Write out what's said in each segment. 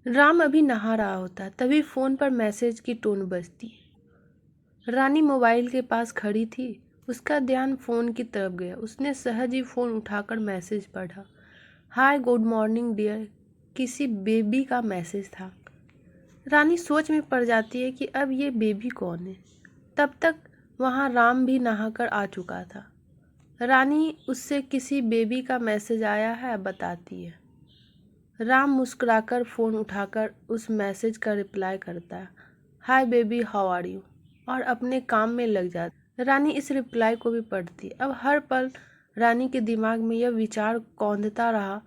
राम अभी नहा रहा होता तभी फोन पर मैसेज की टोन बजती। रानी मोबाइल के पास खड़ी थी। उसका ध्यान फोन की तरफ गया। उसने सहज ही फोन उठाकर मैसेज पढ़ा। Hi good morning dear. किसी बेबी का मैसेज था। रानी सोच में पड़ जाती है कि अब ये बेबी कौन है। तब तक वहाँ राम भी नहाकर आ चुका था। रानी उससे किसी बेबी का मैसेज आया है बताती है। राम मुस्कुराकर फ़ोन उठाकर उस मैसेज का रिप्लाई करता है, hi baby how are you, और अपने काम में लग जाता। रानी इस रिप्लाई को भी पढ़ती। अब हर पल रानी के दिमाग में यह विचार कौंधता रहा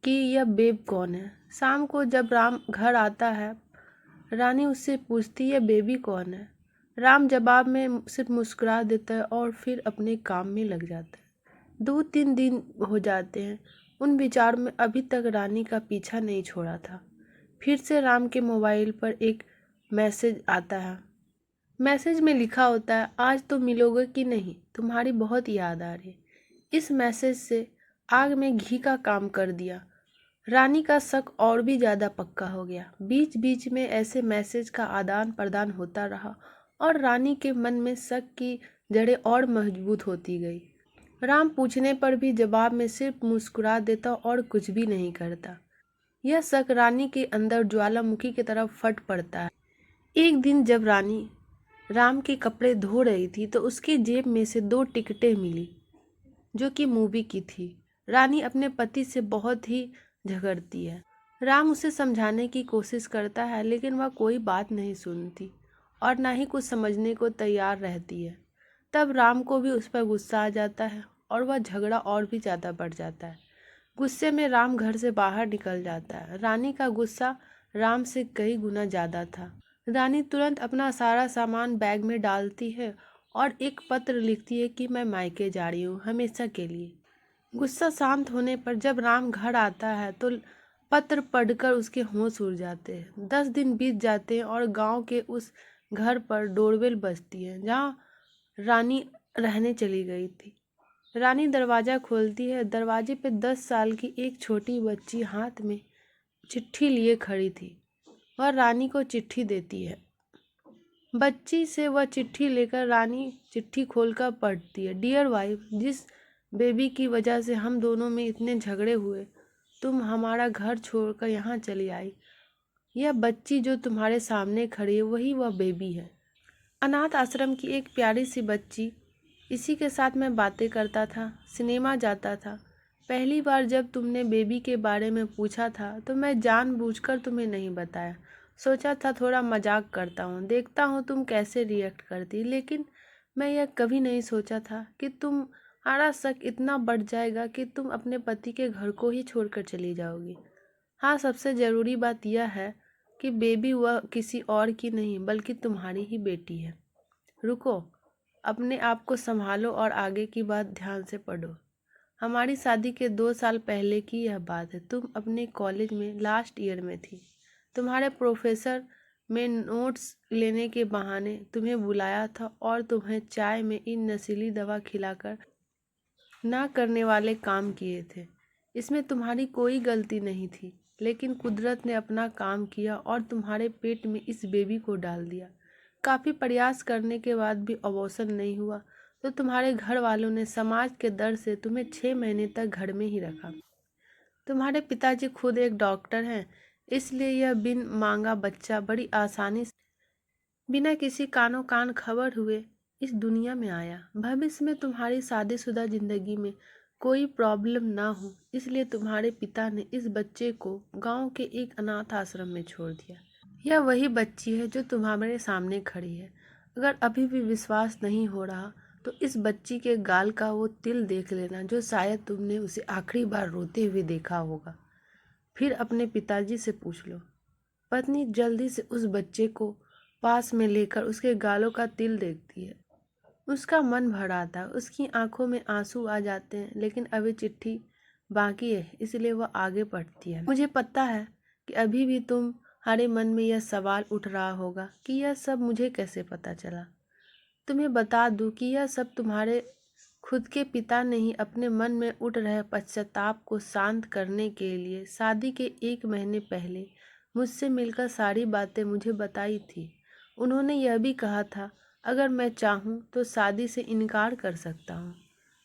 कि यह बेब कौन है। शाम को जब राम घर आता है, रानी उससे पूछती है बेबी कौन है। राम जवाब में सिर्फ मुस्कुरा देता है और फिर अपने काम में लग जाता है। 2-3 दिन हो जाते हैं। उन विचारों में अभी तक रानी का पीछा नहीं छोड़ा था। फिर से राम के मोबाइल पर एक मैसेज आता है। मैसेज में लिखा होता है, आज तो मिलोगे कि नहीं, तुम्हारी बहुत याद आ रही है। इस मैसेज से आग में घी का काम कर दिया। रानी का शक और भी ज़्यादा पक्का हो गया। बीच बीच में ऐसे मैसेज का आदान प्रदान होता रहा और रानी के मन में शक की जड़ें और मजबूत होती गई। राम पूछने पर भी जवाब में सिर्फ मुस्कुरा देता और कुछ भी नहीं करता। यह शक रानी के अंदर ज्वालामुखी की तरफ फट पड़ता है। एक दिन जब रानी राम के कपड़े धो रही थी तो उसकी जेब में से 2 टिकटें मिली जो कि मूवी की थी। रानी अपने पति से बहुत ही झगड़ती है। राम उसे समझाने की कोशिश करता है लेकिन वह कोई बात नहीं सुनती और ना ही कुछ समझने को तैयार रहती है। तब राम को भी उस पर गुस्सा आ जाता है और वह झगड़ा और भी ज़्यादा बढ़ जाता है। गुस्से में राम घर से बाहर निकल जाता है। रानी का गुस्सा राम से कई गुना ज़्यादा था। रानी तुरंत अपना सारा सामान बैग में डालती है और एक पत्र लिखती है कि मैं मायके जा रही हूँ हमेशा के लिए। गुस्सा शांत होने पर जब राम घर आता है तो पत्र पढ़कर उसके होश उड़ जाते हैं। 10 दिन बीत जाते हैं और गांव के उस घर पर डोरबेल बजती है जहाँ रानी रहने चली गई थी। रानी दरवाज़ा खोलती है। दरवाजे पे 10 साल की एक छोटी बच्ची हाथ में चिट्ठी लिए खड़ी थी। वह रानी को चिट्ठी देती है। बच्ची से वह चिट्ठी लेकर रानी चिट्ठी खोलकर पढ़ती है। डियर वाइफ, जिस बेबी की वजह से हम दोनों में इतने झगड़े हुए, तुम हमारा घर छोड़कर यहाँ चली आई। यह बच्ची जो तुम्हारे सामने खड़ी है वही वह बेबी है। अनाथ आश्रम की एक प्यारी सी बच्ची। इसी के साथ मैं बातें करता था, सिनेमा जाता था। पहली बार जब तुमने बेबी के बारे में पूछा था तो मैं जानबूझकर तुम्हें नहीं बताया। सोचा था थोड़ा मजाक करता हूँ, देखता हूँ तुम कैसे रिएक्ट करती। लेकिन मैं यह कभी नहीं सोचा था कि तुम्हारा शक इतना बढ़ जाएगा कि तुम अपने पति के घर को ही छोड़कर चली जाओगी। हाँ, सबसे ज़रूरी बात यह है कि बेबी वह किसी और की नहीं बल्कि तुम्हारी ही बेटी है। रुको, अपने आप को संभालो और आगे की बात ध्यान से पढ़ो। हमारी शादी के 2 साल पहले की यह बात है। तुम अपने कॉलेज में लास्ट ईयर में थी। तुम्हारे प्रोफेसर में नोट्स लेने के बहाने तुम्हें बुलाया था और तुम्हें चाय में इन नशीली दवा खिलाकर ना करने वाले काम किए थे। इसमें तुम्हारी कोई गलती नहीं थी, लेकिन कुदरत ने अपना काम किया और तुम्हारे पेट में इस बेबी को डाल दिया। काफ़ी प्रयास करने के बाद भी अबॉर्शन नहीं हुआ तो तुम्हारे घर वालों ने समाज के डर से तुम्हें 6 महीने तक घर में ही रखा। तुम्हारे पिताजी खुद एक डॉक्टर हैं, इसलिए यह बिन मांगा बच्चा बड़ी आसानी से बिना किसी कानो कान खबर हुए इस दुनिया में आया। भविष्य में तुम्हारी शादीशुदा जिंदगी में कोई प्रॉब्लम ना हो, इसलिए तुम्हारे पिता ने इस बच्चे को गांव के एक अनाथ आश्रम में छोड़ दिया। यह वही बच्ची है जो तुम्हारे सामने खड़ी है। अगर अभी भी विश्वास नहीं हो रहा तो इस बच्ची के गाल का वो तिल देख लेना जो शायद तुमने उसे आखिरी बार रोते हुए देखा होगा। फिर अपने पिताजी से पूछ लो। पत्नी जल्दी से उस बच्चे को पास में लेकर उसके गालों का तिल देखती है। उसका मन भर आता है, उसकी आंखों में आंसू आ जाते हैं, लेकिन अभी चिट्ठी बाकी है इसलिए वह आगे बढ़ती है। मुझे पता है कि अभी भी तुम्हारे मन में यह सवाल उठ रहा होगा कि यह सब मुझे कैसे पता चला। तुम्हें बता दूं कि यह सब तुम्हारे खुद के पिता ने ही अपने मन में उठ रहे पश्चाताप को शांत करने के लिए शादी के 1 महीने पहले मुझसे मिलकर सारी बातें मुझे बताई थी। उन्होंने यह भी कहा था अगर मैं चाहूँ तो शादी से इनकार कर सकता हूँ।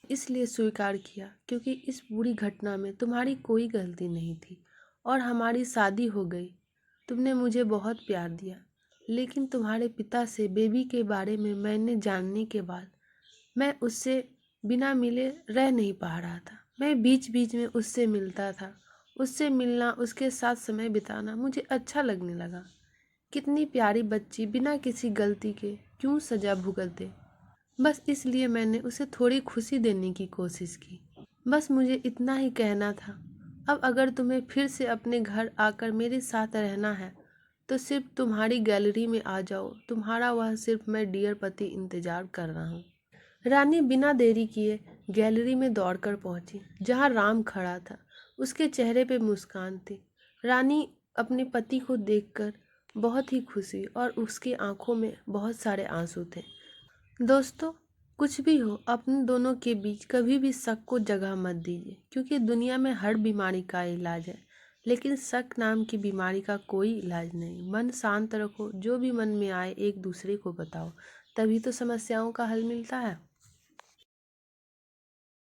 इसलिए स्वीकार किया क्योंकि इस पूरी घटना में तुम्हारी कोई गलती नहीं थी और हमारी शादी हो गई। तुमने मुझे बहुत प्यार दिया, लेकिन तुम्हारे पिता से बेबी के बारे में मैंने जानने के बाद मैं उससे बिना मिले रह नहीं पा रहा था। मैं बीच बीच में उससे मिलता था। उससे मिलना, उसके साथ समय बिताना मुझे अच्छा लगने लगा। कितनी प्यारी बच्ची बिना किसी गलती के क्यों सजा भुगते। बस इसलिए मैंने उसे थोड़ी खुशी देने की कोशिश की। बस मुझे इतना ही कहना था। अब अगर तुम्हें फिर से अपने घर आकर मेरे साथ रहना है तो सिर्फ तुम्हारी गैलरी में आ जाओ। तुम्हारा वह सिर्फ मैं डियर पति इंतजार कर रहा हूँ। रानी बिना देरी किए गैलरी में दौड़कर पहुंची, जहां राम खड़ा था। उसके चेहरे पे मुस्कान थी। रानी अपने पति को देखकर बहुत ही खुशी और उसकी आंखों में बहुत सारे आंसू थे। दोस्तों, कुछ भी हो, अपने दोनों के बीच कभी भी शक को जगह मत दीजिए, क्योंकि दुनिया में हर बीमारी का इलाज है, लेकिन शक नाम की बीमारी का कोई इलाज नहीं। मन शांत रखो, जो भी मन में आए एक दूसरे को बताओ, तभी तो समस्याओं का हल मिलता है।